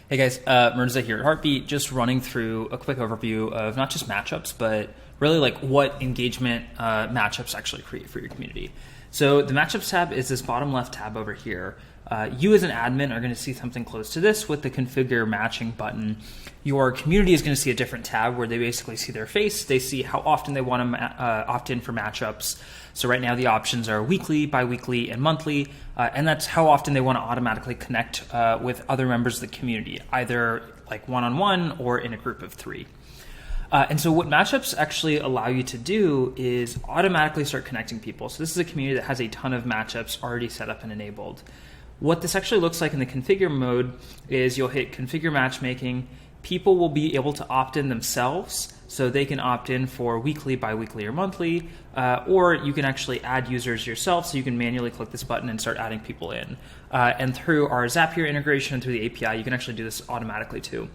Hey guys, Mirza here at Heartbeat, just running through a quick overview of not just matchups, but really like what engagement matchups actually create for your community. So the matchups tab is this bottom left tab over here. You as an admin are going to see something close to this with the configure matching button. Your community is going to see a different tab where they basically see their face. They see how often they want to opt in for matchups. So right now the options are weekly, bi-weekly, and monthly. And that's how often they want to automatically connect with other members of the community, either like one-on-one or in a group of 3. And so what matchups actually allow you to do is automatically start connecting people. So this is a community that has a ton of matchups already set up and enabled. What this actually looks like in the configure mode is you'll hit configure matchmaking. People will be able to opt in themselves, so they can opt in for weekly, bi-weekly, or monthly, or you can actually add users yourself, so you can manually click this button and start adding people in. And through our Zapier integration and through the API, you can actually do this automatically too.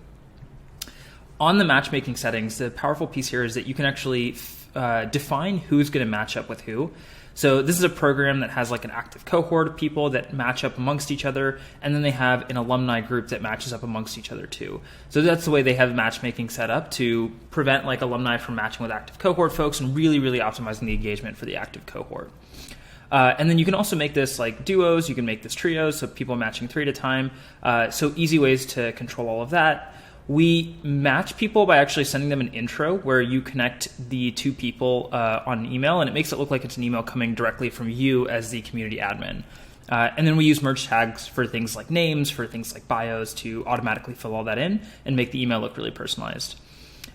On the matchmaking settings, the powerful piece here is that you can actually define who's going to match up with who. So this is a program that has like an active cohort of people that match up amongst each other, and then they have an alumni group that matches up amongst each other too. So that's the way they have matchmaking set up to prevent like alumni from matching with active cohort folks and really optimizing the engagement for the active cohort. And then you can also make this like duos, you can make this trios, so people matching 3 at a time. So easy ways to control all of that. We match people by actually sending them an intro where you connect the 2 people on an email, and it makes it look like it's an email coming directly from you as the community admin. And then we use merge tags for things like names, for things like bios to automatically fill all that in and make the email look really personalized.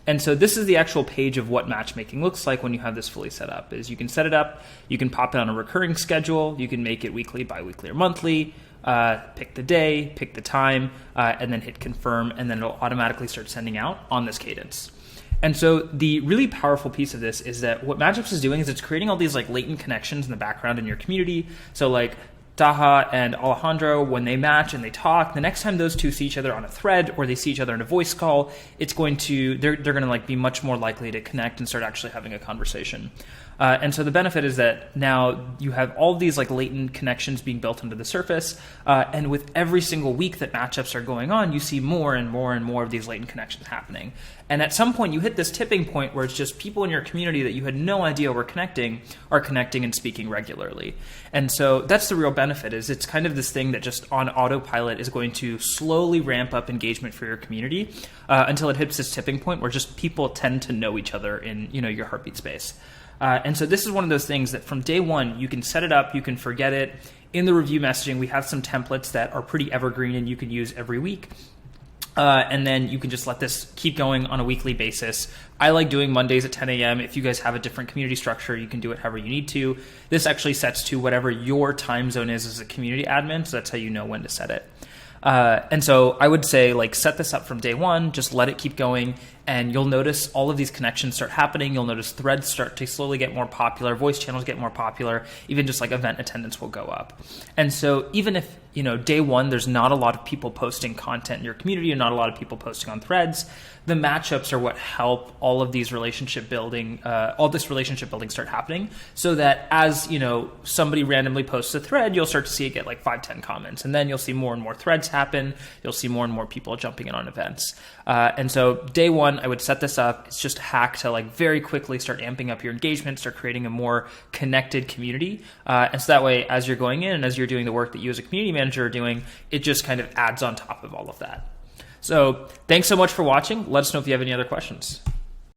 And so this is the actual page of what matchmaking looks like when you have this fully set up. Is you can set it up, you can pop it on a recurring schedule, you can make it weekly, bi-weekly, or monthly. Pick the day, pick the time, and then hit confirm, and then it'll automatically start sending out on this cadence. And so the really powerful piece of this is that what Matchups is doing is it's creating all these like latent connections in the background in your community. So like Taha and Alejandro, when they match and they talk, the next time those 2 see each other on a thread or they see each other in a voice call, it's going to they're going to like be much more likely to connect and start actually having a conversation. And so the benefit is that now you have all of these like latent connections being built into the surface, and with every single week that matchups are going on, you see more and more of these latent connections happening. And at some point you hit this tipping point where it's just people in your community that you had no idea were connecting are connecting and speaking regularly. And so that's the real benefit, is it's kind of this thing that just on autopilot is going to slowly ramp up engagement for your community until it hits this tipping point where just people tend to know each other in your Heartbeat space. And so this is one of those things that from day one, you can set it up, you can forget it. In the review messaging, we have some templates that are pretty evergreen and you can use every week. And then you can just let this keep going on a weekly basis. I like doing Mondays at 10 a.m. If you guys have a different community structure, you can do it however you need to. This actually sets to whatever your time zone is as a community admin, so that's how you know when to set it. And so I would say like set this up from day one, just let it keep going, and you'll notice all of these connections start happening. You'll notice threads start to slowly get more popular, voice channels get more popular, even just like event attendance will go up. And so even if, day one, there's not a lot of people posting content in your community and not a lot of people posting on threads, the matchups are what help all of these relationship building, all this relationship building start happening, so that as, somebody randomly posts a thread, you'll start to see it get like 5-10 comments, and then you'll see more and more threads happen. You'll see more and more people jumping in on events. And so day one, I would set this up. It's just a hack to like very quickly start amping up your engagement, start creating a more connected community. And so that way, as you're going in and as you're doing the work that you as a community manager are doing, it just kind of adds on top of all of that. So thanks so much for watching. Let us know if you have any other questions.